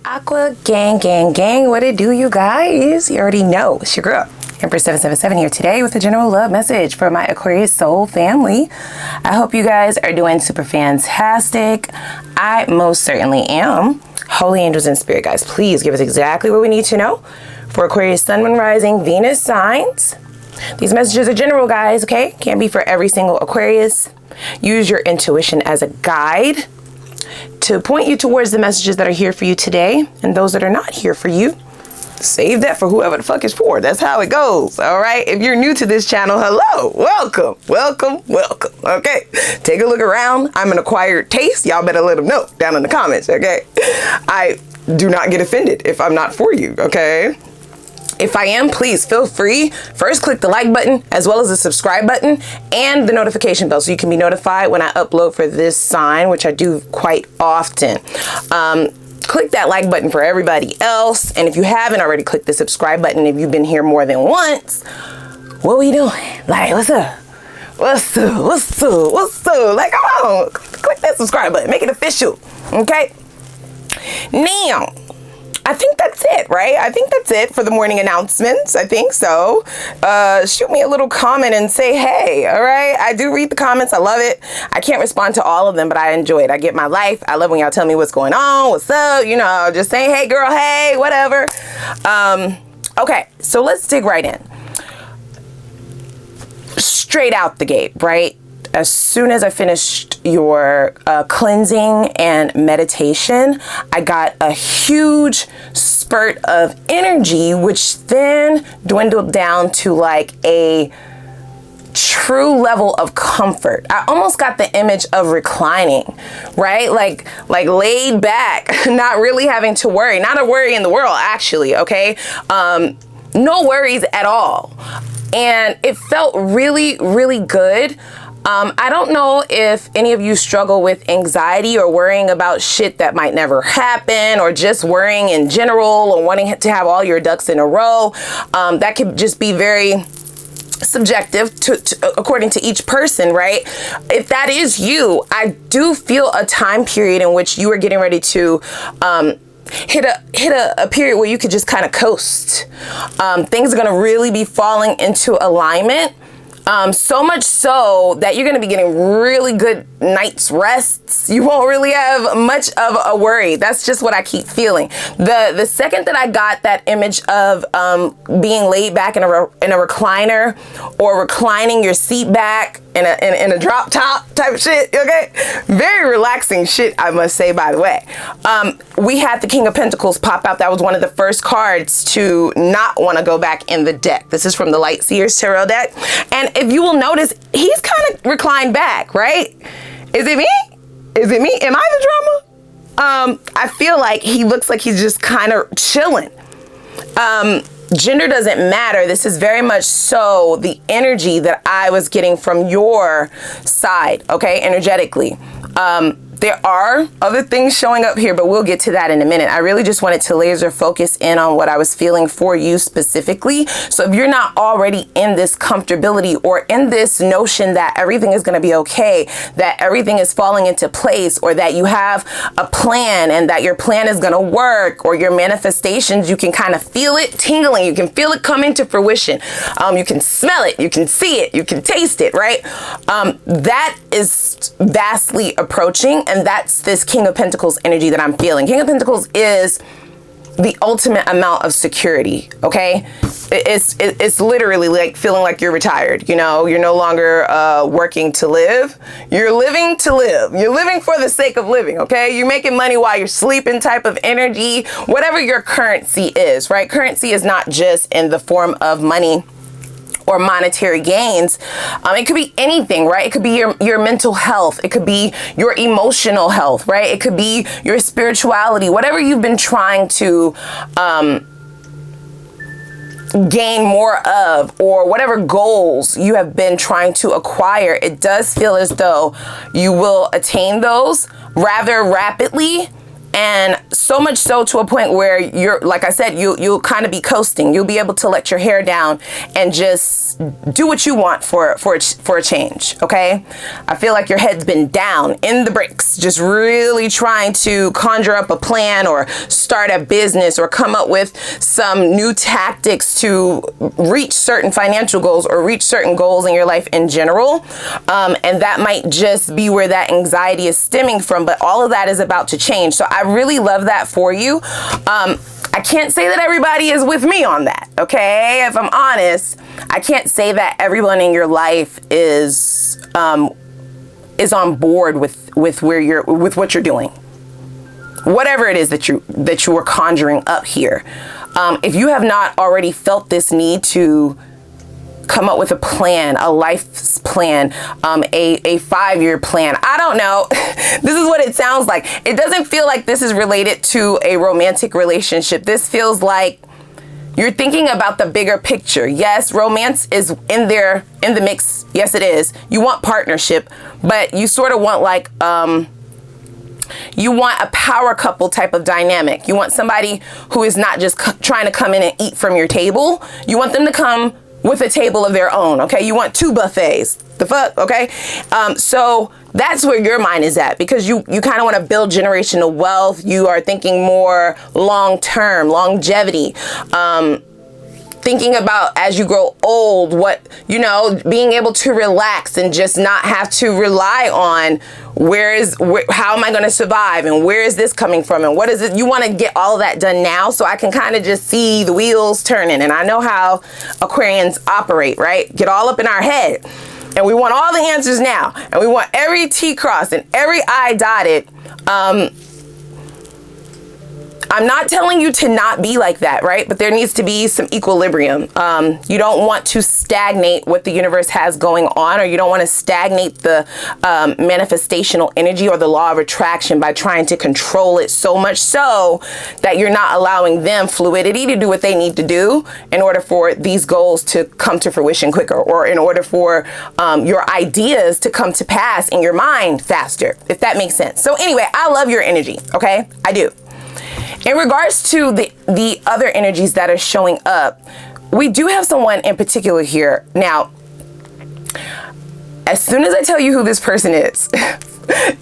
Aqua gang, gang, gang. What it do, you guys? You already know. It's your girl, Empress 777 here today with a general love message for my Aquarius soul family. I hope you guys are doing super fantastic. I most certainly am. Holy angels and spirit guys, please give us exactly what we need to know for Aquarius sun, moon, rising, Venus signs. These messages are general, guys, okay? Can't be for every single Aquarius. Use your intuition as a guide to point you towards the messages that are here for you today, and those that are not here for you, save that for whoever the fuck is for. That's how it goes, all right? If you're new to this channel, hello, welcome, welcome, welcome, okay? Take a look around. I'm an acquired taste. Y'all better let them know down in the comments, okay? I do not get offended if I'm not for you, okay? If I am, please feel free. First, click the like button as well as the subscribe button and the notification bell so you can be notified when I upload for this sign, which I do quite often. Click that like button for everybody else. And if you haven't already, click the subscribe button. If you've been here more than once, what we doing? Like, what's up? What's up? What's up? What's up? Like, come on, click that subscribe button. Make it official, okay? Now, I think that's it, right? I think that's it for the morning announcements. I think so. Shoot me a little comment and say, hey, all right? I do read the comments. I love it. I can't respond to all of them, but I enjoy it. I get my life. I love when y'all tell me what's going on, what's up, you know, just saying, hey, girl, hey, whatever. Okay, so let's dig right in. Straight out the gate, right? As soon as I finished your cleansing and meditation, I got a huge spurt of energy, which then dwindled down to like a true level of comfort. I almost got the image of reclining, right? Like laid back, not really having to worry, not a worry in the world, actually, okay? No worries at all. And it felt really, really good. I don't know if any of you struggle with anxiety or worrying about shit that might never happen, or just worrying in general, or wanting to have all your ducks in a row. That could just be very subjective according to each person, right? If that is you, I do feel a time period in which you are getting ready to hit a period where you could just kind of coast. Things are going to really be falling into alignment. So much so that you're going to be getting really good night's rests. You won't really have much of a worry. That's just what I keep feeling. The second that I got that image of being laid back in a recliner, or reclining your seat back in a drop top type shit, okay? Very relaxing shit, I must say, by the way. We had the King of Pentacles pop out. That was one of the first cards to not want to go back in the deck. This is from the Light Seers Tarot deck. And if you will notice, he's kind of reclined back, right? Is it me? Is it me? Am I the drama? I feel like he looks like he's just kind of chilling. Gender doesn't matter. This is very much so the energy that I was getting from your side, okay, energetically. There are other things showing up here, but we'll get to that in a minute. I really just wanted to laser focus in on what I was feeling for you specifically. So if you're not already in this comfortability, or in this notion that everything is going to be okay, that everything is falling into place, or that you have a plan and that your plan is going to work, or your manifestations, you can kind of feel it tingling. You can feel it come into fruition. You can smell it. You can see it. You can taste it, right? That is vastly approaching. And that's this King of Pentacles energy that I'm feeling. King of Pentacles is the ultimate amount of security, okay? It's literally like feeling like you're retired, you know? You're no longer working to live. You're living to live. You're living for the sake of living, okay? You're making money while you're sleeping type of energy, whatever your currency is, right? Currency is not just in the form of money or monetary gains. It could be anything, right? It could be your mental health. It could be your emotional health, right? It could be your spirituality, whatever you've been trying to gain more of, or whatever goals you have been trying to acquire. It does feel as though you will attain those rather rapidly. And so much so to a point where you're, like I said, you'll kind of be coasting. You'll be able to let your hair down and just do what you want for a change, okay? I feel like your head's been down in the bricks, just really trying to conjure up a plan or start a business or come up with some new tactics to reach certain financial goals or reach certain goals in your life in general. And that might just be where that anxiety is stemming from, but all of that is about to change. So I really love that for you. I can't say that everybody is with me on that, okay? If I'm honest, I can't say that everyone in your life is on board with what you're doing. Whatever it is that you are conjuring up here. If you have not already felt this need to come up with a plan, a life plan, a 5-year plan. I don't know. This is what it sounds like. It doesn't feel like this is related to a romantic relationship. This feels like you're thinking about the bigger picture. Yes, romance is in the mix. Yes, it is. You want partnership, but you sort of want like, you want a power couple type of dynamic. You want somebody who is not just trying to come in and eat from your table. You want them to come with a table of their own, okay? You want 2 buffets. The fuck, okay? So that's where your mind is at, because you kind of want to build generational wealth. You are thinking more long-term, longevity. Thinking about as you grow old, being able to relax and just not have to rely on how am I going to survive and where is this coming from and what is it? You want to get all of that done now, so I can kind of just see the wheels turning. And I know how Aquarians operate, right? Get all up in our head and we want all the answers now and we want every T crossed and every I dotted. I'm not telling you to not be like that, right? But there needs to be some equilibrium. You don't want to stagnate what the universe has going on, or you don't want to stagnate the manifestational energy or the law of attraction by trying to control it so much so that you're not allowing them fluidity to do what they need to do in order for these goals to come to fruition quicker, or in order for your ideas to come to pass in your mind faster, if that makes sense. So anyway, I love your energy, okay? I do. In regards to the other energies that are showing up, we do have someone in particular here. Now, as soon as I tell you who this person is,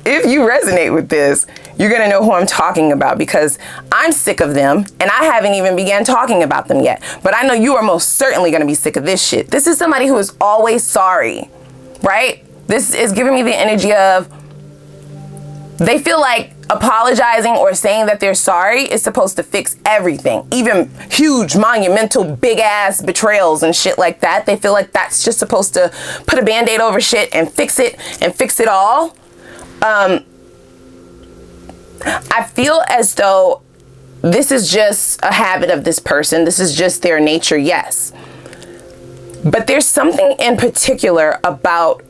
if you resonate with this, you're going to know who I'm talking about, because I'm sick of them and I haven't even began talking about them yet. But I know you are most certainly going to be sick of this shit. This is somebody who is always sorry, right? This is giving me the energy of they feel like apologizing or saying that they're sorry is supposed to fix everything, even huge, monumental, big ass betrayals and shit like that. They feel like that's just supposed to put a band-aid over shit and fix it all. I feel as though this is just a habit of this person. This is just their nature, yes. But there's something in particular about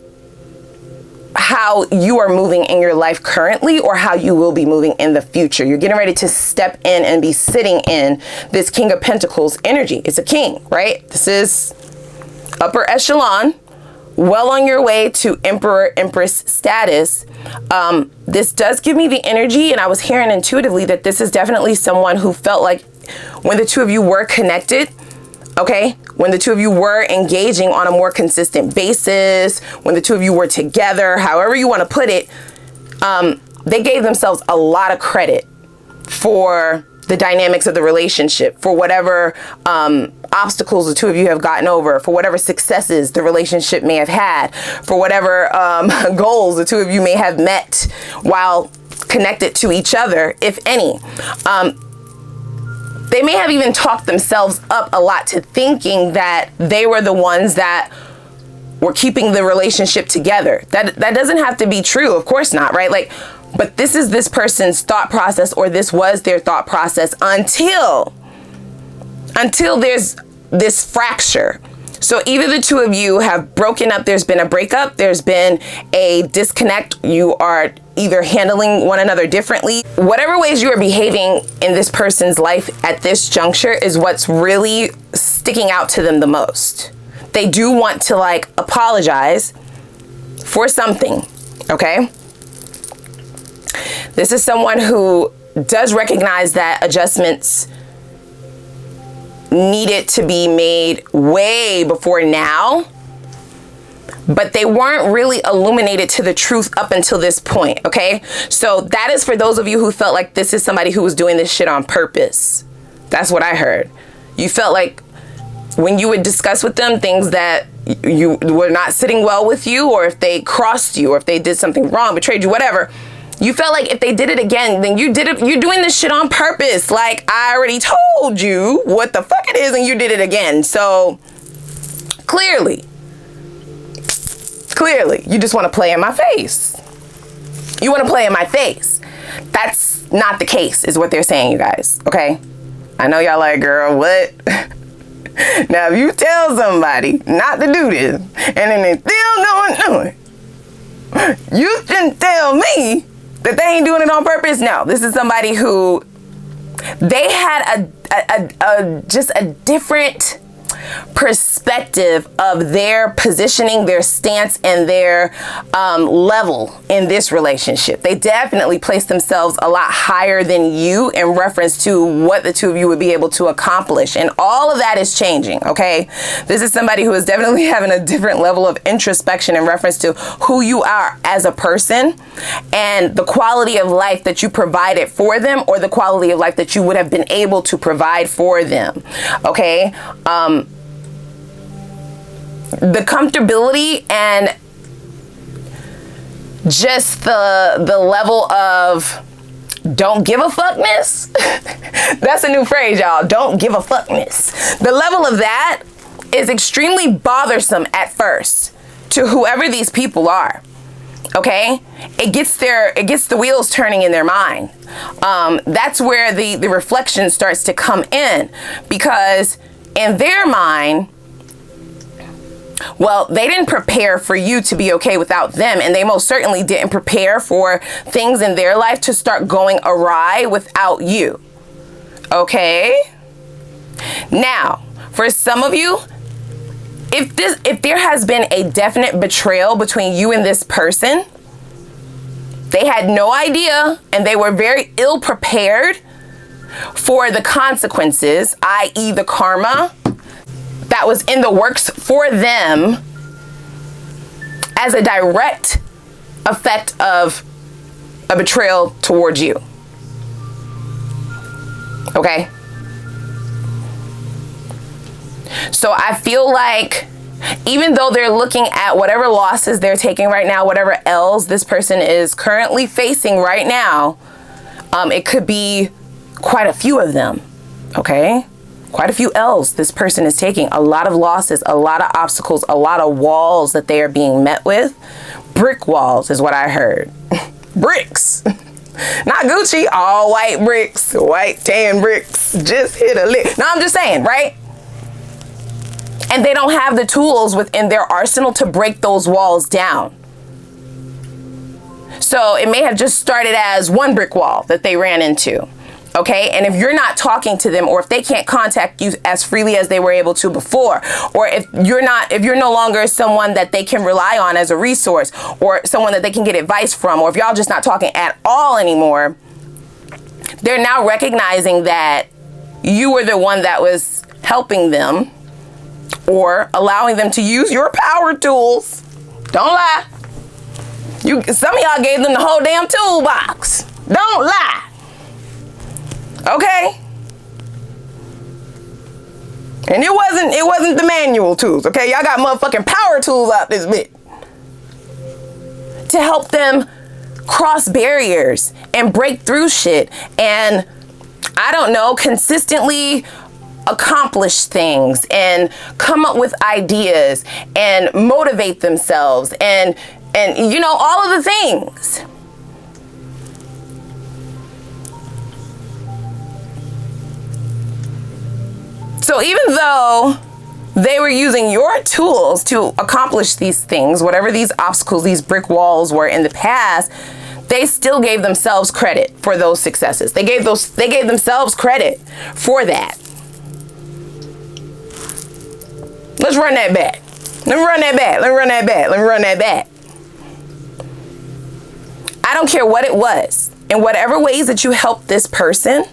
how you are moving in your life currently, or how you will be moving in the future. You're getting ready to step in and be sitting in this King of Pentacles energy. It's a king, right? This is upper echelon, well on your way to Emperor, Empress status. This does give me the energy, and I was hearing intuitively that this is definitely someone who felt like when the two of you were connected, okay, when the two of you were engaging on a more consistent basis, when the two of you were together, however you want to put it, they gave themselves a lot of credit for the dynamics of the relationship, for whatever obstacles the two of you have gotten over, for whatever successes the relationship may have had, for whatever goals the two of you may have met while connected to each other, if any. They may have even talked themselves up a lot to thinking that they were the ones that were keeping the relationship together. That doesn't have to be true. Of course not, right? Like, but this is this person's thought process, or this was their thought process until there's this fracture. So either the two of you have broken up, there's been a breakup, there's been a disconnect, you are either handling one another differently. Whatever ways you are behaving in this person's life at this juncture is what's really sticking out to them the most. They do want to like apologize for something, okay? This is someone who does recognize that adjustments needed to be made way before now, but they weren't really illuminated to the truth up until this point, okay? So that is for those of you who felt like this is somebody who was doing this shit on purpose. That's what I heard. You felt like when you would discuss with them things that you were not sitting well with you, or if they crossed you, or if they did something wrong, betrayed you, whatever, you felt like if they did it again, then you did it. You're doing this shit on purpose. Like, I already told you what the fuck it is, and you did it again. So clearly, you just want to play in my face. You want to play in my face. That's not the case, is what they're saying, you guys. Okay? I know y'all like, girl, what? Now, if you tell somebody not to do this, and then they still doing it, you shouldn't tell me that they ain't doing it on purpose. No, this is somebody who, they had just a different perspective of their positioning, their stance, and their level in this relationship. They definitely placed themselves a lot higher than you in reference to what the two of you would be able to accomplish. And all of that is changing, okay? This is somebody who is definitely having a different level of introspection in reference to who you are as a person and the quality of life that you provided for them, or the quality of life that you would have been able to provide for them, okay? The comfortability and just the level of don't give a fuckness. That's a new phrase, y'all. Don't give a fuckness. The level of that is extremely bothersome at first to whoever these people are. Okay, it gets the wheels turning in their mind. That's where the reflection starts to come in, because in their mind, well, they didn't prepare for you to be okay without them, and they most certainly didn't prepare for things in their life to start going awry without you. Okay? Now, for some of you, if there has been a definite betrayal between you and this person, they had no idea and they were very ill prepared for the consequences, i.e. the karma that was in the works for them as a direct effect of a betrayal towards you. Okay? So I feel like even though they're looking at whatever losses they're taking right now, whatever L's this person is currently facing right now, it could be quite a few of them, okay? Quite a few L's this person is taking, a lot of losses, a lot of obstacles, a lot of walls that they are being met with. Brick walls is what I heard. Bricks. Not Gucci, all white bricks, white tan bricks, just hit a lick. No, I'm just saying, right? And they don't have the tools within their arsenal to break those walls down. So it may have just started as one brick wall that they ran into. Okay, and if you're not talking to them, or if they can't contact you as freely as they were able to before, or if you're no longer someone that they can rely on as a resource, or someone that they can get advice from, or if y'all just not talking at all anymore, they're now recognizing that you were the one that was helping them or allowing them to use your power tools. Don't lie. Some of y'all gave them the whole damn toolbox. Don't lie. Okay? And it wasn't the manual tools, okay? Y'all got motherfucking power tools out this bit to help them cross barriers and break through shit and, I don't know, consistently accomplish things and come up with ideas and motivate themselves and you know, all of the things. So even though they were using your tools to accomplish these things, whatever these obstacles, these brick walls were in the past, they still gave themselves credit for those successes. They gave themselves credit for that. Let's run that back. Let me run that back. I don't care what it was. in whatever ways that you helped this person,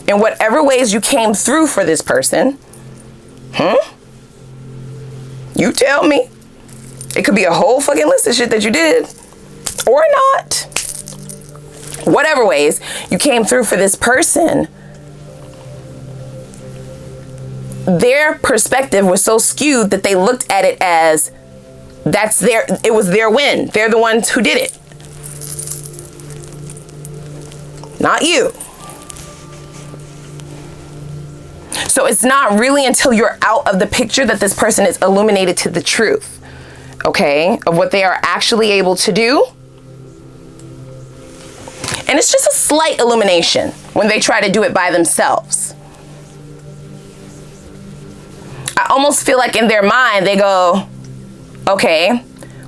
in whatever ways you came through for this person, you tell me. It could be a whole fucking list of shit that you did or not. Whatever ways you came through for this person, their perspective was so skewed that they looked at it as it was their win. They're the ones who did it. Not you. So it's not really until you're out of the picture that this person is illuminated to the truth, okay, of what they are actually able to do. And it's just a slight illumination when they try to do it by themselves. I almost feel like in their mind they go, okay,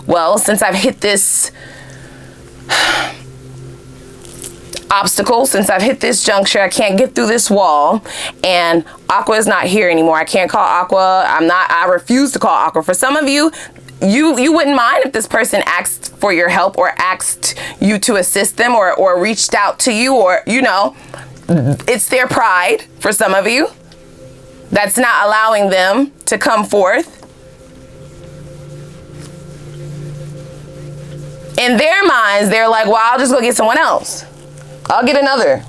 well, since I've hit this obstacle, since I've hit this juncture, I can't get through this wall, and Aqua is not here anymore. I can't call Aqua. I refuse to call Aqua. For some of you, you wouldn't mind if this person asked for your help or asked you to assist them or reached out to you, or, you know, it's their pride for some of you that's not allowing them to come forth. In their minds, they're like, well, I'll just go get someone else. I'll get another.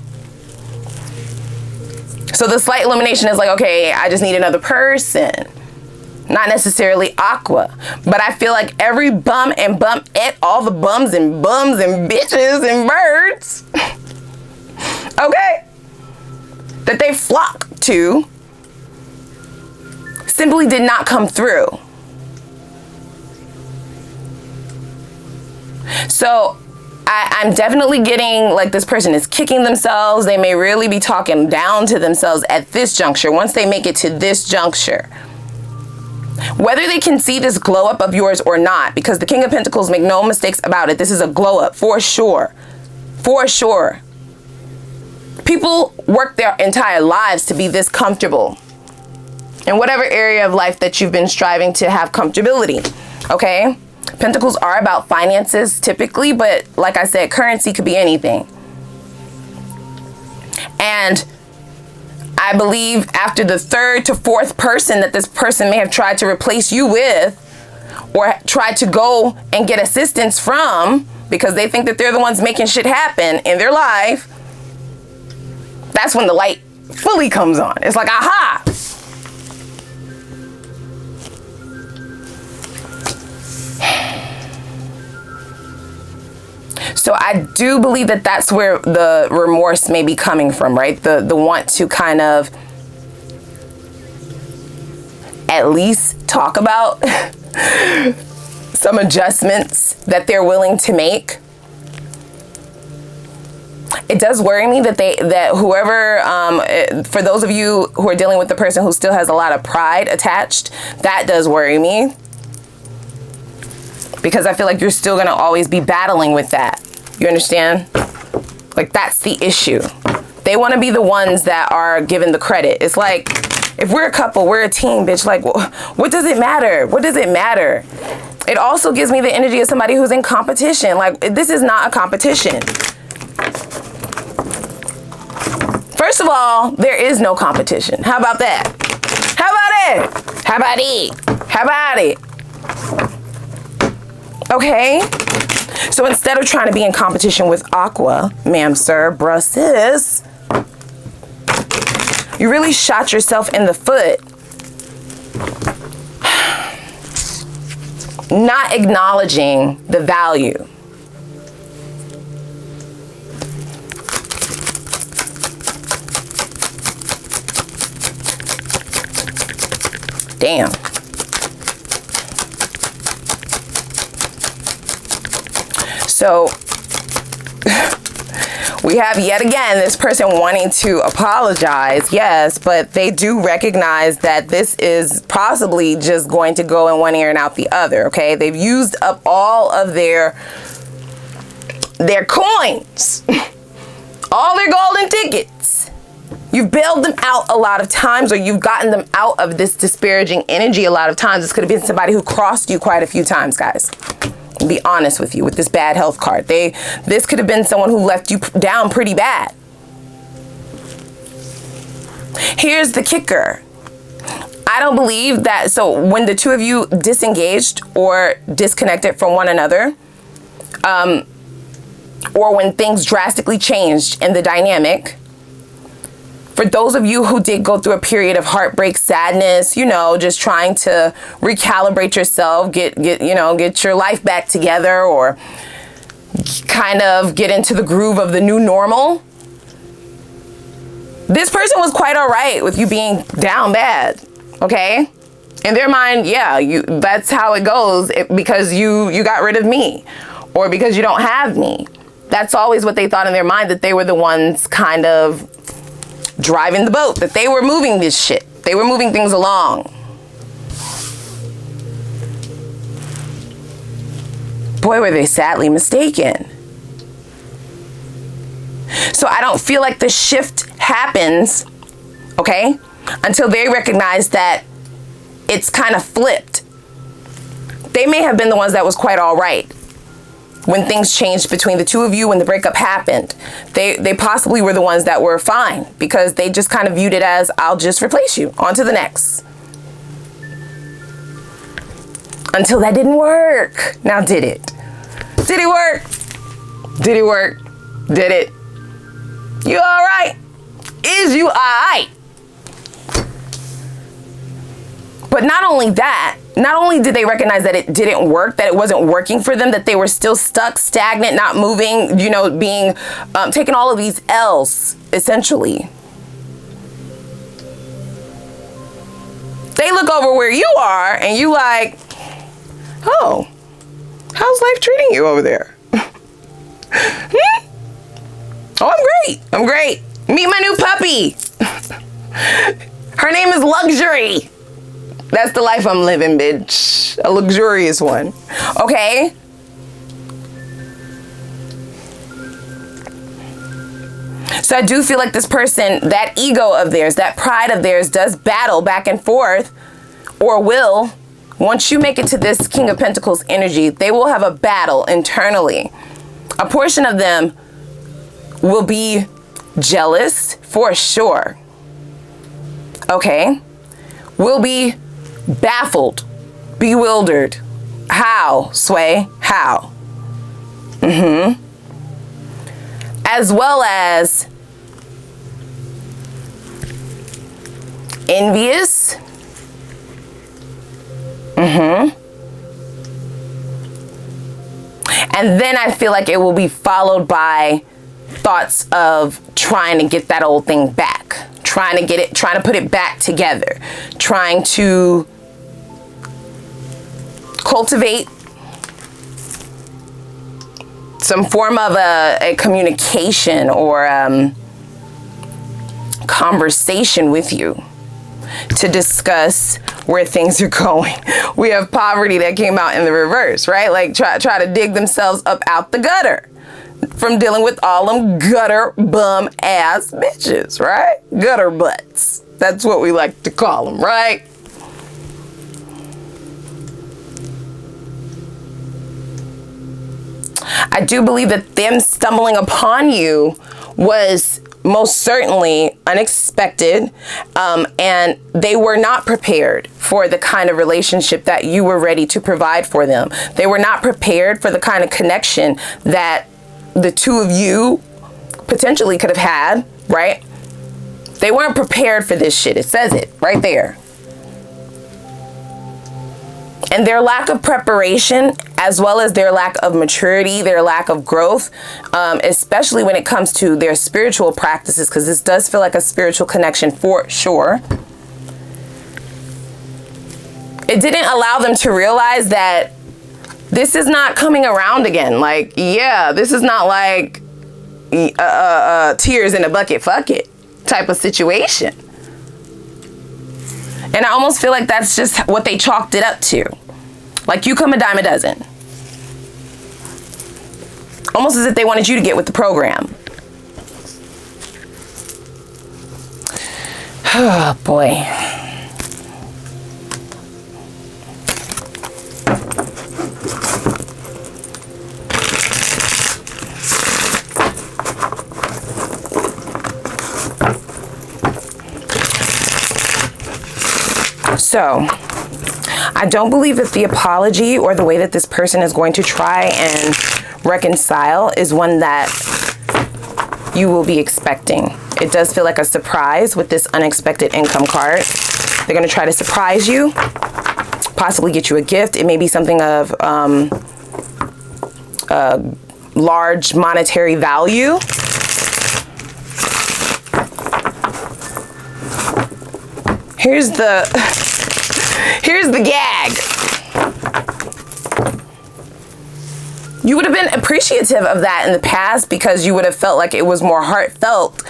So the slight illumination is like, okay, I just need another person. Not necessarily Aqua. But I feel like every bum and bumette, all the bums and bitches and birds, okay, that they flock to simply did not come through. So I'm definitely getting like this person is kicking themselves. They may really be talking down to themselves at this juncture, once they make it to this juncture. Whether they can see this glow up of yours or not, because the King of Pentacles, make no mistakes about it, this is a glow up for sure. For sure. People work their entire lives to be this comfortable in whatever area of life that you've been striving to have comfortability, okay? Pentacles are about finances typically, but like I said, currency could be anything. And I believe after the third to fourth person that this person may have tried to replace you with, or tried to go and get assistance from, because they think that they're the ones making shit happen in their life, that's when the light fully comes on. It's like, aha! So I do believe that that's where the remorse may be coming from, right? The want to kind of at least talk about some adjustments that they're willing to make. It does worry me that whoever, for those of you who are dealing with the person who still has a lot of pride attached, that does worry me. Because I feel like you're still going to always be battling with that. You understand? Like, that's the issue. They want to be the ones that are given the credit. It's like, if we're a couple, we're a team, bitch. Like, what does it matter? What does it matter? It also gives me the energy of somebody who's in competition. Like, this is not a competition. First of all, there is no competition. How about that? How about it? How about it? How about it? Okay, so instead of trying to be in competition with Aqua, ma'am, sir, bruh, sis, you really shot yourself in the foot. Not acknowledging the value. Damn. So we have yet again this person wanting to apologize, yes, but they do recognize that this is possibly just going to go in one ear and out the other, okay? They've used up all of their coins, all their golden tickets. You've bailed them out a lot of times, or you've gotten them out of this disparaging energy a lot of times. This could have been somebody who crossed you quite a few times, guys. Be honest with you with this bad health card. This could have been someone who left you down pretty bad. Here's the kicker. I don't believe that. So when the two of you disengaged or disconnected from one another, or when things drastically changed in the dynamic, for those of you who did go through a period of heartbreak, sadness, you know, just trying to recalibrate yourself, get your life back together, or kind of get into the groove of the new normal, this person was quite all right with you being down bad, okay? In their mind, yeah, that's how it goes because you got rid of me, or because you don't have me. That's always what they thought in their mind, that they were the ones kind of driving the boat, that they were moving this shit. They were moving things along. Boy, were they sadly mistaken. So I don't feel like the shift happens, okay, until they recognize that it's kind of flipped. They may have been the ones that was quite all right when things changed between the two of you, when the breakup happened. They possibly were the ones that were fine because they just kind of viewed it as, I'll just replace you, on to the next. Until that didn't work. Now did it? Did it work? Did it work? Did it? You all right? Is you all right? But not only that, not only did they recognize that it didn't work, that it wasn't working for them, that they were still stuck, stagnant, not moving, you know, being, taking all of these L's, essentially. They look over where you are and you like, oh, how's life treating you over there? Oh, I'm great. I'm great. Meet my new puppy. Her name is Luxury. That's the life I'm living, bitch. A luxurious one. Okay? So I do feel like this person, that ego of theirs, that pride of theirs does battle back and forth, or will. Once you make it to this King of Pentacles energy, they will have a battle internally. A portion of them will be jealous for sure. Okay? Will be baffled, bewildered. How, Sway? How? As well as envious. And then I feel like it will be followed by thoughts of trying to get that old thing back, trying to put it back together, trying to cultivate some form of a communication or conversation with you to discuss where things are going. We have poverty that came out in the reverse, right? Like try to dig themselves up out the gutter from dealing with all them gutter bum ass bitches, right? Gutter butts. That's what we like to call them, right? I do believe that them stumbling upon you was most certainly unexpected, and they were not prepared for the kind of relationship that you were ready to provide for them. They were not prepared for the kind of connection that the two of you potentially could have had, right? They weren't prepared for this shit. It says it right there. And their lack of preparation, as well as their lack of maturity, their lack of growth, especially when it comes to their spiritual practices, because this does feel like a spiritual connection for sure. It didn't allow them to realize that this is not coming around again. Like, yeah, this is not like tears in a bucket, fuck it type of situation. And I almost feel like that's just what they chalked it up to. Like, you come a dime a dozen. Almost as if they wanted you to get with the program. Oh, boy. So I don't believe that the apology or the way that this person is going to try and reconcile is one that you will be expecting. It does feel like a surprise with this unexpected income card. They're going to try to surprise you, possibly get you a gift. It may be something of large monetary value. Here's the gag. You would have been appreciative of that in the past because you would have felt like it was more heartfelt.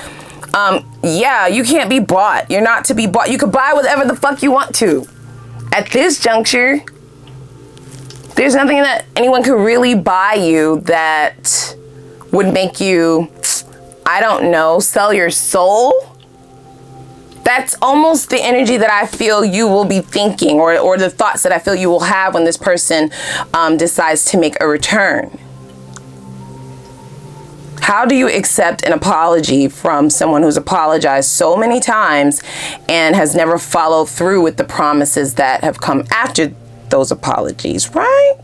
Yeah, you can't be bought. You're not to be bought. You could buy whatever the fuck you want to. At this juncture, there's nothing that anyone could really buy you that would make you, I don't know, sell your soul. That's almost the energy that I feel you will be thinking, or the thoughts that I feel you will have when this person decides to make a return. How do you accept an apology from someone who's apologized so many times and has never followed through with the promises that have come after those apologies, right?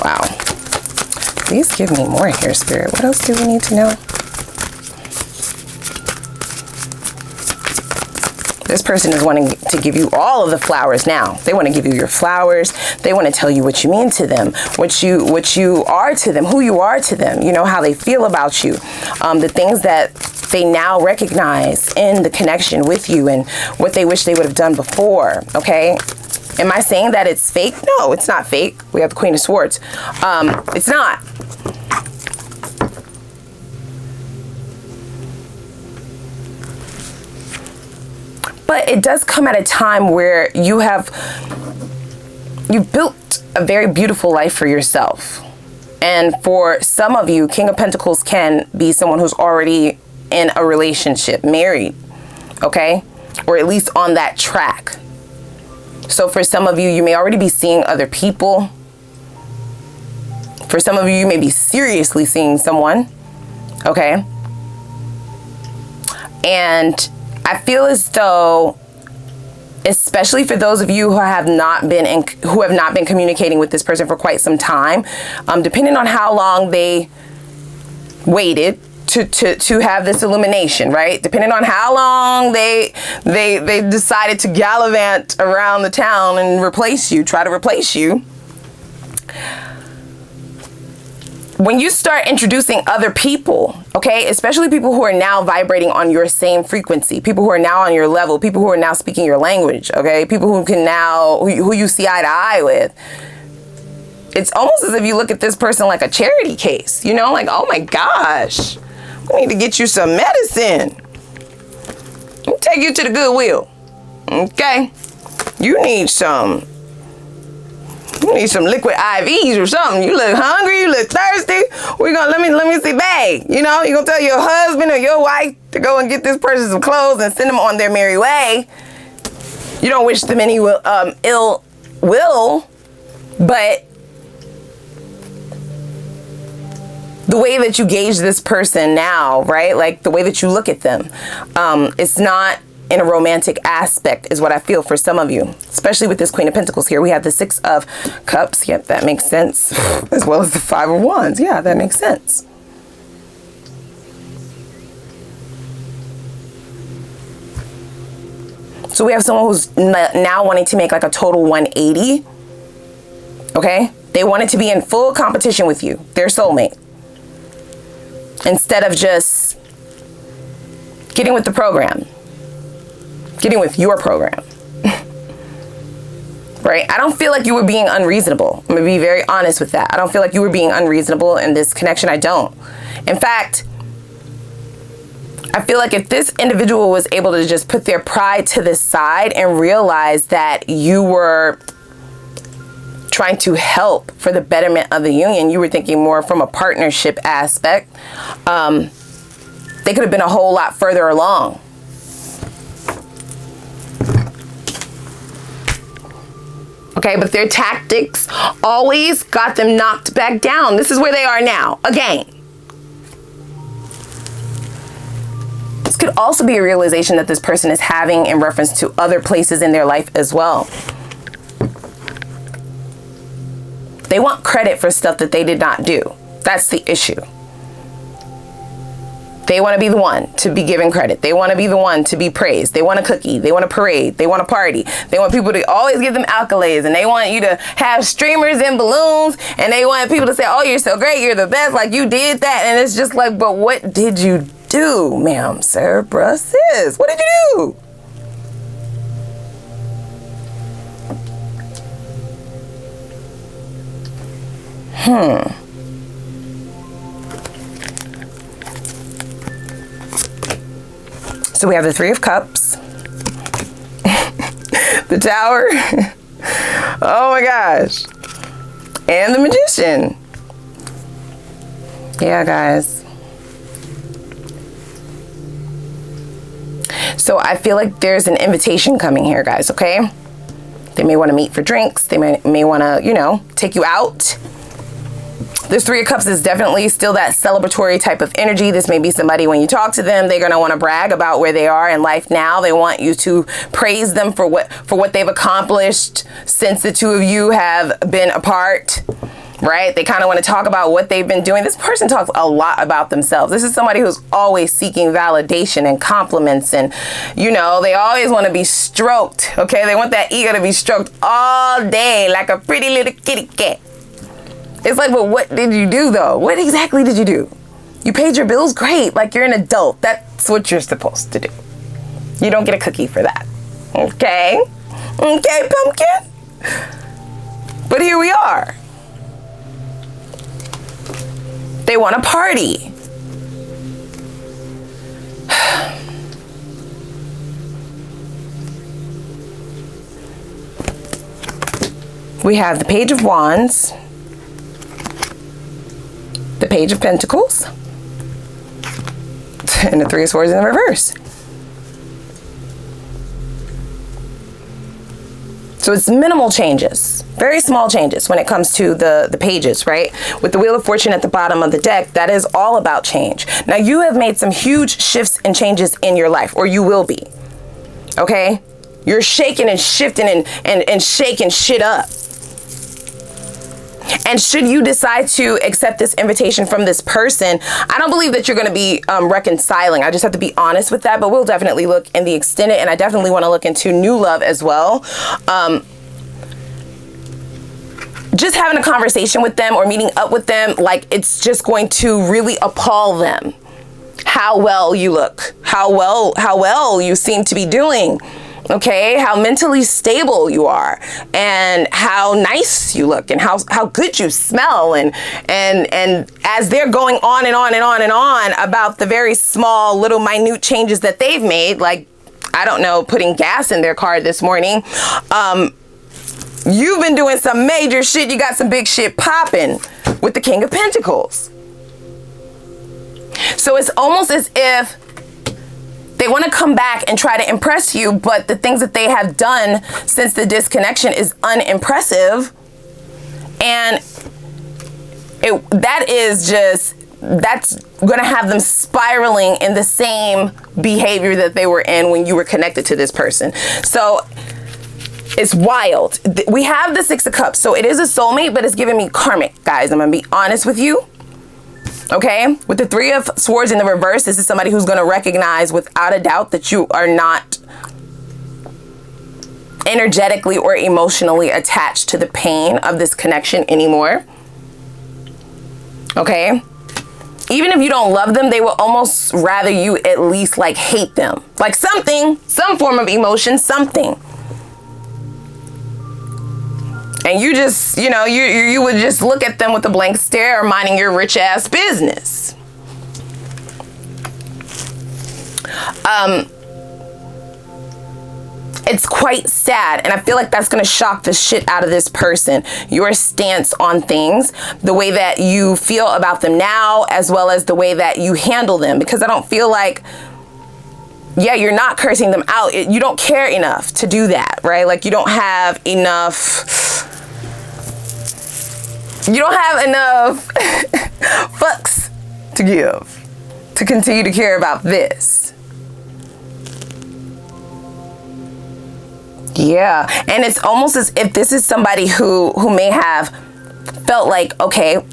Wow. Please give me more here, Spirit. What else do we need to know? This person is wanting to give you all of the flowers now. They want to give you your flowers. They want to tell you what you mean to them, what you are to them, who you are to them, you know, how they feel about you, the things that they now recognize in the connection with you and what they wish they would have done before, okay? Am I saying that it's fake? No, it's not fake. We have the Queen of Swords. It's not. But it does come at a time where you've built a very beautiful life for yourself. And for some of you, King of Pentacles can be someone who's already in a relationship, married, okay? Or at least on that track. So for some of you, you may already be seeing other people. For some of you, you may be seriously seeing someone, okay? And I feel as though, especially for those of you who have not been communicating with this person for quite some time, depending on how long they waited to have this illumination, right? Depending on how long they decided to gallivant around the town and try to replace you. When you start introducing other people, okay, especially people who are now vibrating on your same frequency, people who are now on your level, people who are now speaking your language, okay, people who you see eye to eye with, it's almost as if you look at this person like a charity case, you know, like, oh my gosh, we need to get you some medicine. We'll take you to the Goodwill, okay? You need some liquid IVs or something. You look hungry, you look thirsty. Let me see, babe. You know, you're gonna tell your husband or your wife to go and get this person some clothes and send them on their merry way. You don't wish them any ill will, but the way that you gauge this person now, right? Like the way that you look at them, it's not in a romantic aspect is what I feel for some of you, especially with this Queen of Pentacles here. We have the Six of Cups. Yep, that makes sense. As well as the Five of Wands. Yeah, that makes sense. So we have someone who's now wanting to make like a total 180. Okay? They wanted to be in full competition with you, their soulmate, instead of just getting with the program. Getting with your program. Right? I don't feel like you were being unreasonable. I'm going to be very honest with that. I don't feel like you were being unreasonable in this connection. I don't. In fact, I feel like if this individual was able to just put their pride to the side and realize that you were trying to help for the betterment of the union, you were thinking more from a partnership aspect, they could have been a whole lot further along. Okay, but their tactics always got them knocked back down. This is where they are now, again. This could also be a realization that this person is having in reference to other places in their life as well. They want credit for stuff that they did not do. That's the issue. They want to be the one to be given credit. They want to be the one to be praised. They want a cookie. They want a parade. They want a party. They want people to always give them accolades, and they want you to have streamers and balloons, and they want people to say, oh, you're so great. You're the best. Like, you did that. And it's just like, but what did you do, ma'am, sir, bruh, sis? What did you do? So we have the Three of Cups, the Tower, oh my gosh, and the Magician. Yeah, guys. So I feel like there's an invitation coming here, guys, okay? They may want to meet for drinks. They may want to, you know, take you out. This Three of Cups is definitely still that celebratory type of energy. This may be somebody, when you talk to them, they're going to want to brag about where they are in life now. They want you to praise them for what they've accomplished since the two of you have been apart, right? They kind of want to talk about what they've been doing. This person talks a lot about themselves. This is somebody who's always seeking validation and compliments, and, you know, they always want to be stroked, okay? They want that ego to be stroked all day like a pretty little kitty cat. It's like, well, what did you do, though? What exactly did you do? You paid your bills? Great. Like, you're an adult. That's what you're supposed to do. You don't get a cookie for that. Okay? Okay, pumpkin? But here we are. They want a party. We have the Page of Wands, the Page of Pentacles, and the Three of Swords in the reverse. So it's minimal changes, very small changes when it comes to the pages, right? With the Wheel of Fortune at the bottom of the deck, that is all about change. Now, you have made some huge shifts and changes in your life, or you will be, okay? You're shaking and shifting and shaking shit up. And should you decide to accept this invitation from this person, I don't believe that you're going to be reconciling. I just have to be honest with that, but we'll definitely look in the extended, and I definitely want to look into new love as well. Just having a conversation with them or meeting up with them, like, it's just going to really appall them how well you look, how well you seem to be doing. Okay, how mentally stable you are, and how nice you look, and how good you smell, and as they're going on and on and on and on about the very small little minute changes that they've made, like, I don't know, putting gas in their car this morning, you've been doing some major shit. You got some big shit popping with the King of Pentacles. So it's almost as if they want to come back and try to impress you, but the things that they have done since the disconnection is unimpressive. And that's going to have them spiraling in the same behavior that they were in when you were connected to this person. So it's wild. We have the Six of Cups. So it is a soulmate, but it's giving me karmic, guys. I'm going to be honest with you. Okay, with the Three of Swords in the reverse, this is somebody who's going to recognize without a doubt that you are not energetically or emotionally attached to the pain of this connection anymore. Okay, even if you don't love them, they will almost rather you at least like hate them, like something, some form of emotion, something. And you just, you know, you would just look at them with a blank stare, minding your rich ass business. It's quite sad, and I feel like that's going to shock the shit out of this person. Your stance on things, the way that you feel about them now, as well as the way that you handle them, because I don't feel like, yeah, you're not cursing them out. You don't care enough to do that, right? Like, you don't have enough You don't have enough fucks to give to continue to care about this. Yeah, and it's almost as if this is somebody who may have felt like, okay,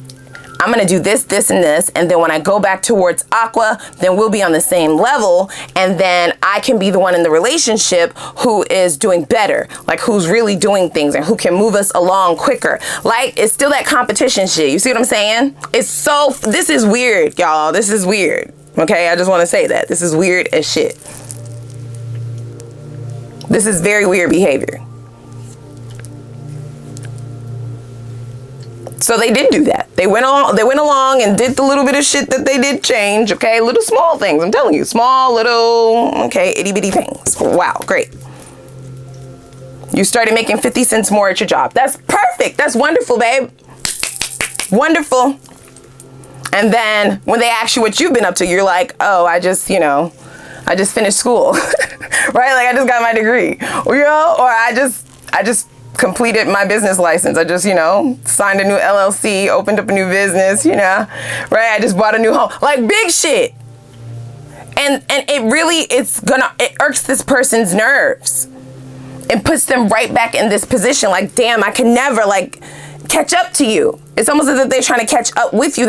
I'm gonna do this, this, and this, and then when I go back towards Aqua, then we'll be on the same level, and then I can be the one in the relationship who is doing better, like who's really doing things and who can move us along quicker. Like, it's still that competition shit. You see what I'm saying? This is weird, y'all. This is weird. Okay, I just want to say that. This is weird as shit. This is very weird behavior. So they did do that. They went along and did the little bit of shit that they did change, okay? Little small things, I'm telling you. Small, little, okay, itty bitty things. Wow, great. You started making 50 cents more at your job. That's perfect. That's wonderful, babe. Wonderful. And then when they ask you what you've been up to, you're like, oh, I just finished school, right? Like I just got my degree, or I just completed my business license. I just, signed a new LLC, opened up a new business, right? I just bought a new home, like big shit. And it irks this person's nerves and puts them right back in this position. Like, damn, I can never catch up to you. It's almost as if they're trying to catch up with you.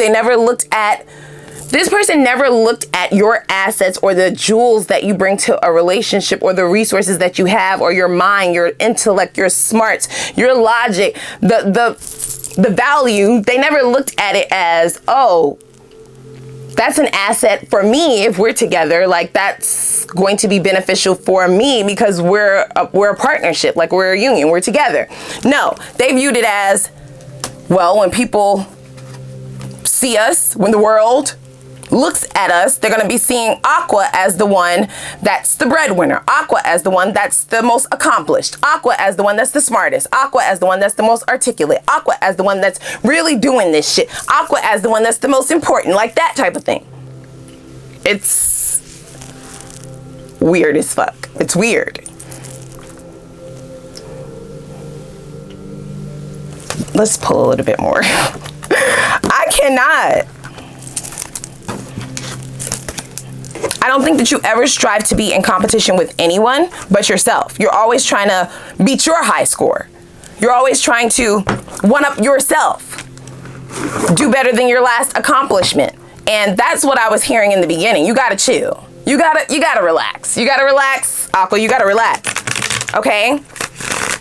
This person never looked at your assets or the jewels that you bring to a relationship or the resources that you have or your mind, your intellect, your smarts, your logic, the value. They never looked at it as, oh, that's an asset for me if we're together. Like that's going to be beneficial for me because we're a partnership, like we're a union, we're together. No, they viewed it as, well, when people see us, when the world looks at us, they're going to be seeing Aqua as the one that's the breadwinner, Aqua as the one that's the most accomplished, Aqua as the one that's the smartest, Aqua as the one that's the most articulate, Aqua as the one that's really doing this shit, Aqua as the one that's the most important, like that type of thing. It's weird as fuck. It's weird. Let's pull a little bit more. I cannot. I don't think that you ever strive to be in competition with anyone but yourself. You're always trying to beat your high score. You're always trying to one up yourself. Do better than your last accomplishment. And that's what I was hearing in the beginning. You gotta chill. You gotta relax. You gotta relax, Aqua, you gotta relax. Okay?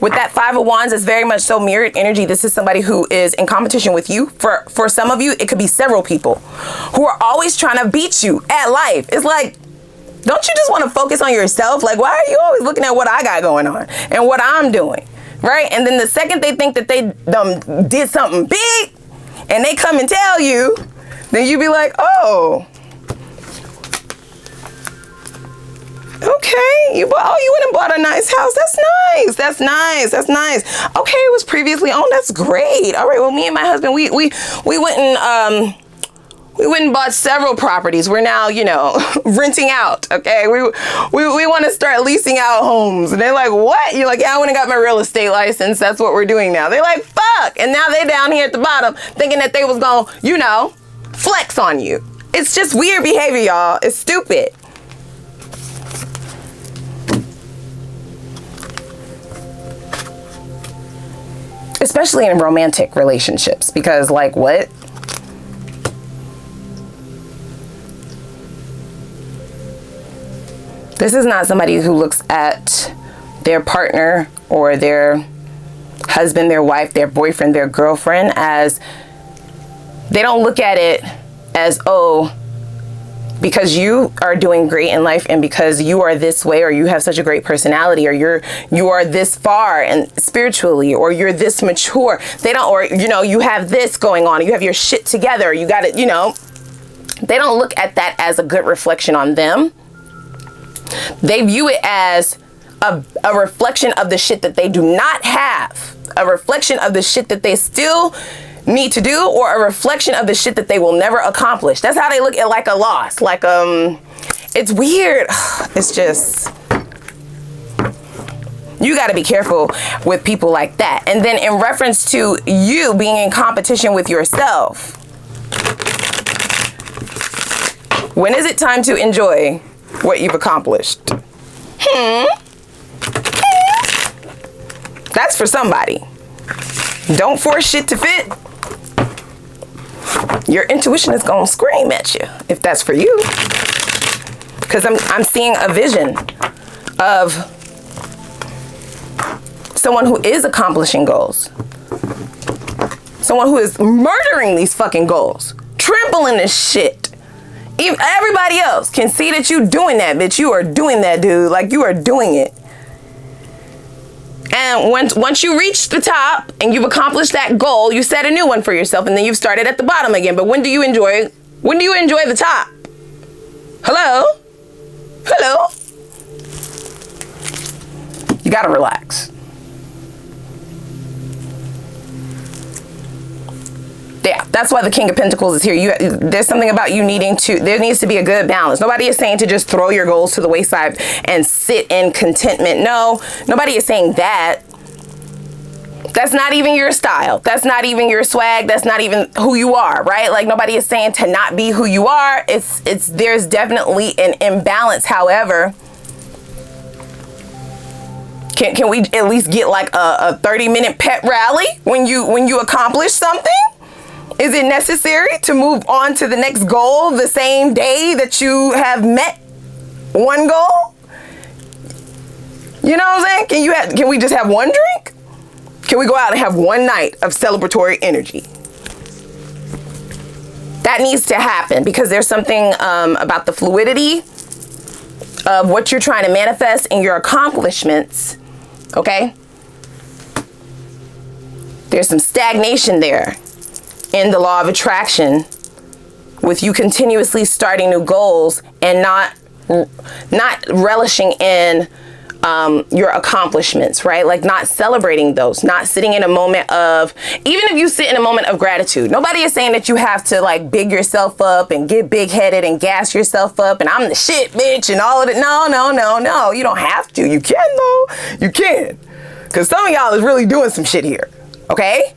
With that Five of Wands, it's very much so mirrored energy. This is somebody who is in competition with you. For some of you, it could be several people who are always trying to beat you at life. It's like, don't you just want to focus on yourself? Like, why are you always looking at what I got going on and what I'm doing, right? And then the second they think that they did something big and they come and tell you, then you be like, oh, okay, you went and bought a nice house. That's nice. That's nice. That's nice. Okay, it was previously owned. That's great. All right. Well, me and my husband, we went and bought several properties. We're now, renting out. Okay, we want to start leasing out homes. And they're like, what? You're like, yeah, I went and got my real estate license. That's what we're doing now. They're like, fuck. And now they down here at the bottom thinking that they was gonna, flex on you. It's just weird behavior, y'all. It's stupid. Especially in romantic relationships, because like what? This is not somebody who looks at their partner or their husband, their wife, their boyfriend, their girlfriend as, they don't look at it as, oh, because you are doing great in life and because you are this way or you have such a great personality or you are this far and spiritually or you're this mature. They don't, or you have this going on, you have your shit together, you got it, they don't look at that as a good reflection on them. They view it as a reflection of the shit that they do not have, a reflection of the shit that they still need to do, or a reflection of the shit that they will never accomplish. That's how they look at like a loss. Like, it's weird. It's just, You got to be careful with people like that. And then in reference to you being in competition with yourself, when is it time to enjoy what you've accomplished? That's for somebody. Don't force shit to fit. Your intuition is gonna scream at you if that's for you. Because I'm seeing a vision of someone who is accomplishing goals. Someone who is murdering these fucking goals. Trampling this shit. Everybody else can see that you doing that, bitch. You are doing that, dude. Like, you are doing it. And once you reach the top and you've accomplished that goal, you set a new one for yourself, and then you've started at the bottom again. But when do you enjoy the top? Hello? Hello? You gotta relax. Yeah, that's why the King of Pentacles is here. There's something about you needing to, there needs to be a good balance. Nobody is saying to just throw your goals to the wayside and sit in contentment. No, nobody is saying that. That's not even your style. That's not even your swag. That's not even who you are, right? Like, nobody is saying to not be who you are. There's definitely an imbalance. However, can we at least get like a 30-minute pep rally when you accomplish something? Is it necessary to move on to the next goal the same day that you have met one goal? You know what I'm saying? Can we just have one drink? Can we go out and have one night of celebratory energy? That needs to happen, because there's something about the fluidity of what you're trying to manifest in your accomplishments, okay? There's some stagnation there in the law of attraction with you continuously starting new goals and not relishing in your accomplishments, right? Like, not celebrating those, not sitting in a moment of, even if you sit in a moment of gratitude, nobody is saying that you have to like big yourself up and get big headed and gas yourself up and I'm the shit, bitch, and all of it. No, you don't have to. You can though. You can. Because some of y'all is really doing some shit here. Okay?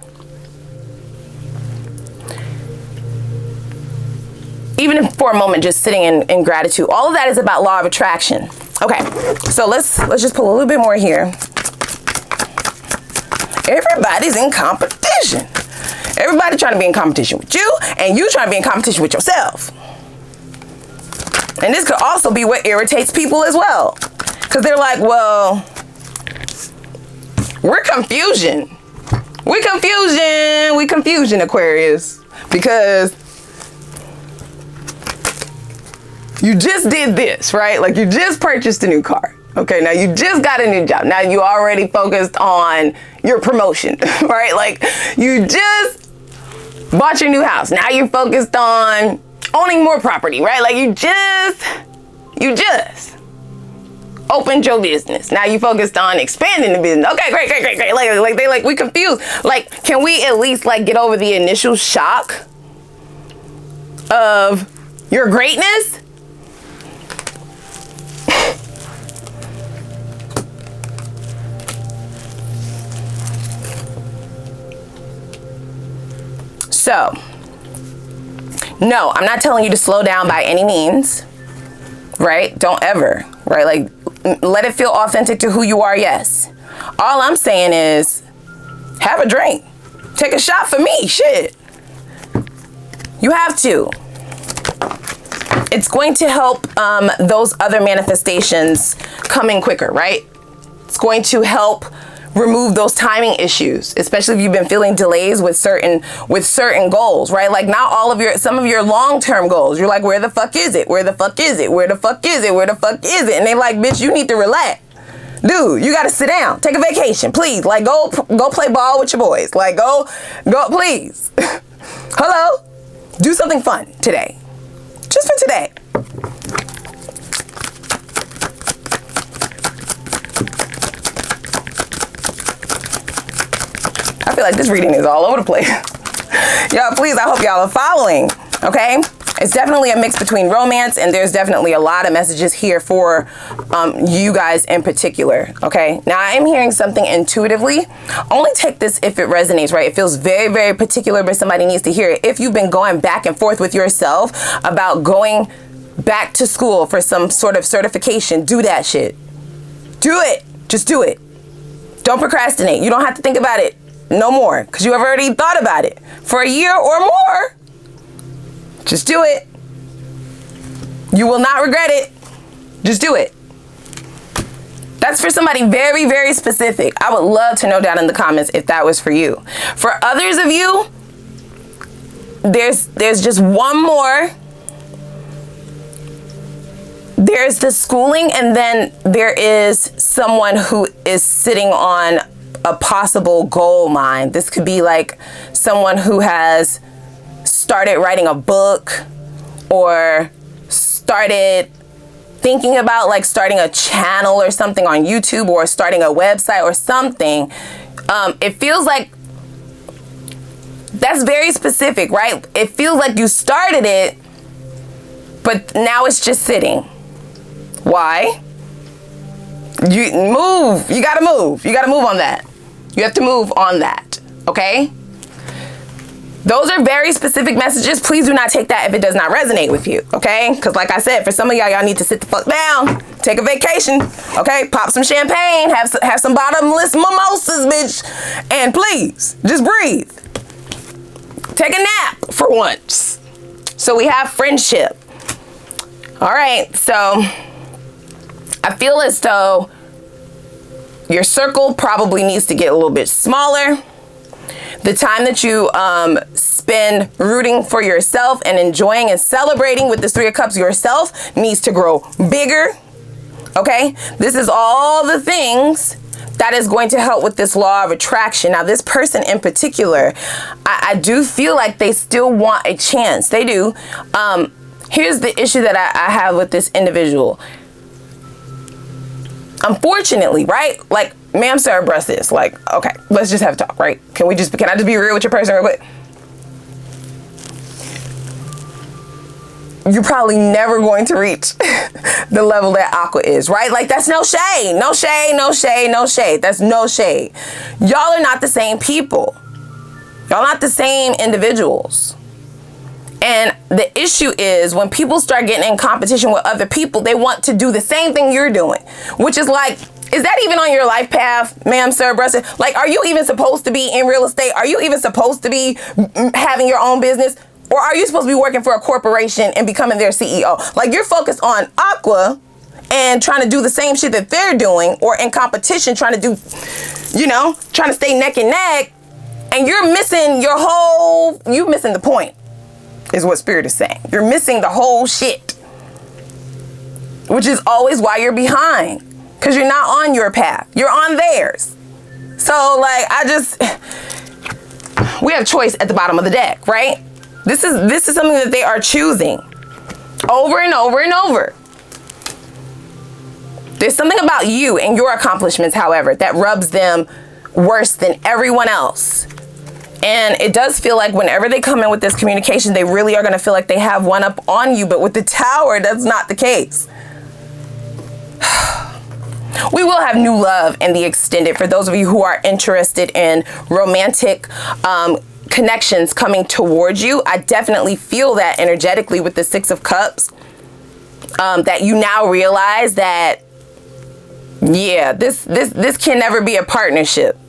Even if for a moment, just sitting in gratitude. All of that is about law of attraction. Okay, so let's just pull a little bit more here. Everybody's in competition. Everybody trying to be in competition with you, and you trying to be in competition with yourself. And this could also be what irritates people as well. Because they're like, well, we're confusion. We confusion, Aquarius. Because you just did this, right? Like, you just purchased a new car. Okay, now you just got a new job. Now you already focused on your promotion, right? Like, you just bought your new house. Now you're focused on owning more property, right? Like, you just opened your business. Now you focused on expanding the business. Okay, great. Like we confused. Like, can we at least like get over the initial shock of your greatness? So, no, I'm not telling you to slow down by any means, right? Don't ever, right? Like, let it feel authentic to who you are, yes. All I'm saying is, have a drink. Take a shot for me, shit. You have to. It's going to help those other manifestations come in quicker, right? It's going to help remove those timing issues, especially if you've been feeling delays with certain goals, right? Like, not all of some of your long-term goals. You're like, where the fuck is it? Where the fuck is it? Where the fuck is it? Where the fuck is it? And they like, bitch, you need to relax. Dude, you gotta sit down. Take a vacation, please. Like, go play ball with your boys. Like, go, please. Hello? Do something fun today. Just for today. I feel like this reading is all over the place. Y'all, please, I hope y'all are following, okay? It's definitely a mix between romance, and there's definitely a lot of messages here for you guys in particular, okay? Now, I am hearing something intuitively. Only take this if it resonates, right? It feels very, very particular, but somebody needs to hear it. If you've been going back and forth with yourself about going back to school for some sort of certification, do that shit. Do it. Just do it. Don't procrastinate. You don't have to think about it no more, because you have already thought about it for a year or more. Just do it. You will not regret it. Just do it. That's for somebody very, very specific. I would love to know down in the comments if that was for you. For others of you, there's just one more. There's the schooling, and then there is someone who is sitting on a possible gold mine. This could be like someone who has started writing a book, or started thinking about like starting a channel or something on YouTube, or starting a website or something. It feels like that's very specific, right? It feels like you started it, but now it's just sitting. Why? You move. You gotta move. You gotta move on that. You have to move on that, okay? Those are very specific messages. Please do not take that if it does not resonate with you, okay? Because like I said, for some of y'all need to sit the fuck down, take a vacation, okay? Pop some champagne, have some bottomless mimosas, bitch. And please, just breathe. Take a nap for once. So we have friendship. All right, so I feel as though your circle probably needs to get a little bit smaller. The time that you spend rooting for yourself and enjoying and celebrating with this Three of Cups yourself needs to grow bigger, okay? This is all the things that is going to help with this law of attraction. Now, this person in particular, I do feel like they still want a chance. They do. Here's the issue that I have with this individual. Unfortunately, right? Like, ma'am, sir, breast this. Like, okay, let's just have a talk, right? Can I just be real with your person real quick? You're probably never going to reach the level that Aqua is, right? Like, that's no shade. No shade, no shade, no shade. That's no shade. Y'all are not the same people. Y'all not the same individuals. And the issue is when people start getting in competition with other people, they want to do the same thing you're doing, which is like, is that even on your life path, ma'am, sir, brother? Like, are you even supposed to be in real estate? Are you even supposed to be having your own business? Or are you supposed to be working for a corporation and becoming their CEO? Like, you're focused on Aqua and trying to do the same shit that they're doing, or in competition trying to do, you know, trying to stay neck and neck. And you're missing you're missing the point, is what Spirit is saying. You're missing the whole shit, which is always why you're behind, because you're not on your path. You're on theirs. So, like, we have choice at the bottom of the deck, right? This is something that they are choosing over and over and over. There's something about you and your accomplishments, however, that rubs them worse than everyone else. And it does feel like whenever they come in with this communication, they really are going to feel like they have one up on you. But with the Tower, that's not the case. We will have new love in the extended for those of you who are interested in romantic connections coming towards you. I definitely feel that energetically with the Six of Cups, that you now realize that, yeah, this can never be a partnership.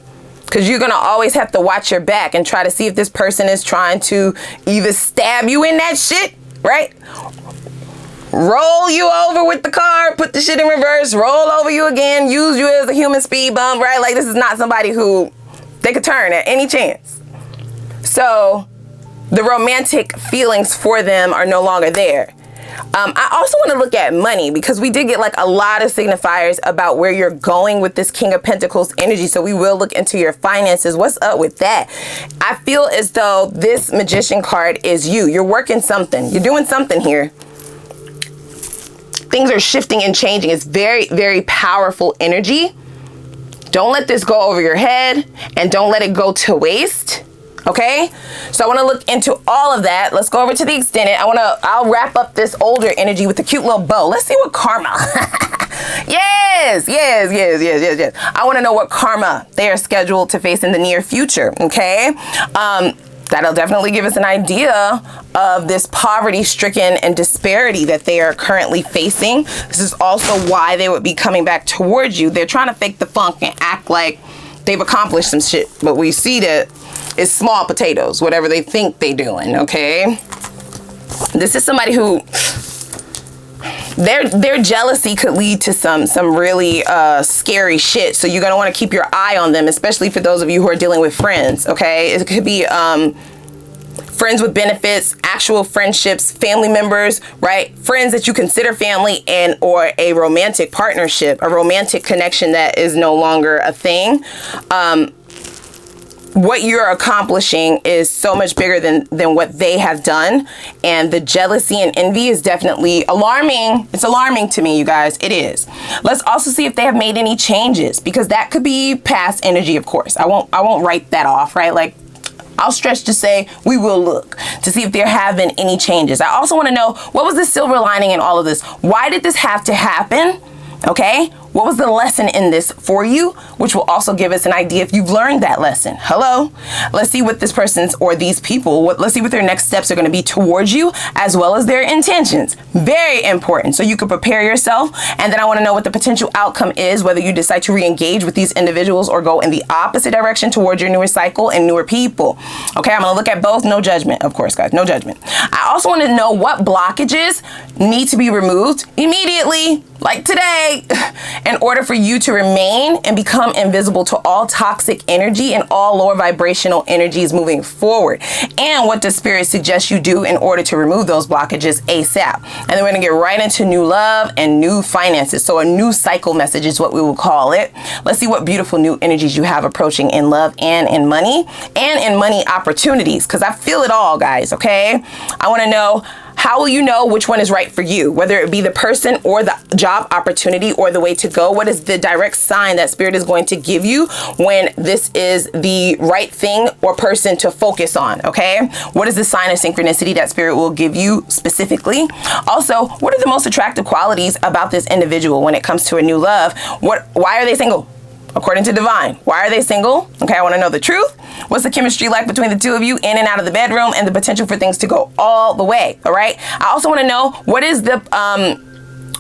Because you're going to always have to watch your back and try to see if this person is trying to either stab you in that shit, right? Roll you over with the car, put the shit in reverse, roll over you again, use you as a human speed bump, right? Like, this is not somebody who they could turn at any chance. So the romantic feelings for them are no longer there. I also want to look at money, because we did get like a lot of signifiers about where you're going with this King of Pentacles energy. So we will look into your finances. What's up with that? I feel as though this Magician card is you. You're working something. You're doing something here. Things are shifting and changing. It's very, very powerful energy. Don't let this go over your head, and don't let it go to waste. Okay, so I want to look into all of that. Let's go over to the extended. I'll wrap up this older energy with a cute little bow. Let's see what karma. Yes. I want to know what karma they are scheduled to face in the near future. Okay. That'll definitely give us an idea of this poverty-stricken and disparity that they are currently facing. This is also why they would be coming back towards you. They're trying to fake the funk and act like they've accomplished some shit, but we see that it's small potatoes, whatever they think they're doing, okay? This is somebody who their jealousy could lead to some really scary shit. So you're gonna want to keep your eye on them, especially for those of you who are dealing with friends. Okay, it could be friends with benefits, actual friendships, family members, right? Friends that you consider family, and or a romantic partnership, a romantic connection that is no longer a thing. What you're accomplishing is so much bigger than what they have done. And the jealousy and envy is definitely alarming. It's alarming to me, you guys. It is. Let's also see if they have made any changes, because that could be past energy, of course. I won't write that off, right? Like, I'll stretch to say we will look to see if there have been any changes. I also want to know, what was the silver lining in all of this? Why did this have to happen? Okay, what was the lesson in this for you, which will also give us an idea if you've learned that lesson. Hello, let's see what this person's or these people, let's see what their next steps are going to be towards you, as well as their intentions. Very important, so you can prepare yourself. And then I want to know what the potential outcome is, whether you decide to re-engage with these individuals or go in the opposite direction towards your newer cycle and newer people. Okay, I'm going to look at both. No judgment, of course, guys, no judgment. I also want to know what blockages need to be removed immediately, like today, in order for you to remain and become invisible to all toxic energy and all lower vibrational energies moving forward. And what does Spirit suggest you do in order to remove those blockages ASAP? And then we're going to get right into new love and new finances. So a new cycle message is what we will call it. Let's see what beautiful new energies you have approaching in love and in money opportunities, because I feel it all, guys. Okay, I want to know, how will you know which one is right for you? Whether it be the person or the job opportunity or the way to go. What is the direct sign that Spirit is going to give you when this is the right thing or person to focus on? Okay. What is the sign of synchronicity that Spirit will give you specifically? Also, what are the most attractive qualities about this individual when it comes to a new love? Why are they single? According to Divine, why are they single? Okay, I want to know the truth. What's the chemistry like between the two of you in and out of the bedroom, and the potential for things to go all the way, all right? I also want to know, what is the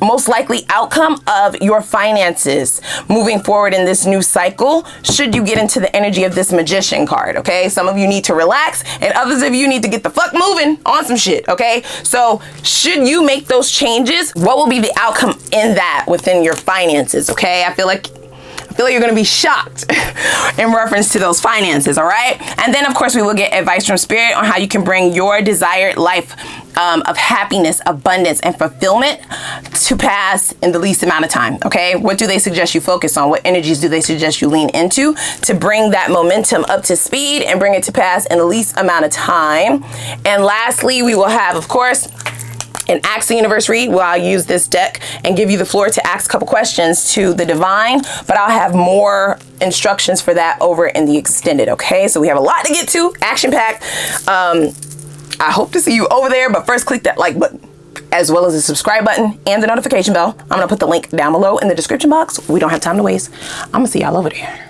most likely outcome of your finances moving forward in this new cycle, should you get into the energy of this Magician card, okay? Some of you need to relax, and others of you need to get the fuck moving on some shit, okay? So should you make those changes, what will be the outcome in that within your finances, okay? I feel like you're going to be shocked in reference to those finances, all right? And then, of course, we will get advice from Spirit on how you can bring your desired life of happiness, abundance, and fulfillment to pass in the least amount of time, okay? What do they suggest you focus on? What energies do they suggest you lean into to bring that momentum up to speed and bring it to pass in the least amount of time? And lastly, we will have, of course, an Ask the Universe read, where I'll use this deck and give you the floor to ask a couple questions to the Divine, but I'll have more instructions for that over in the extended, okay? So we have a lot to get to, action-packed. I hope to see you over there, but first click that like button, as well as the subscribe button and the notification bell. I'm gonna put the link down below in the description box. We don't have time to waste. I'm gonna see y'all over there.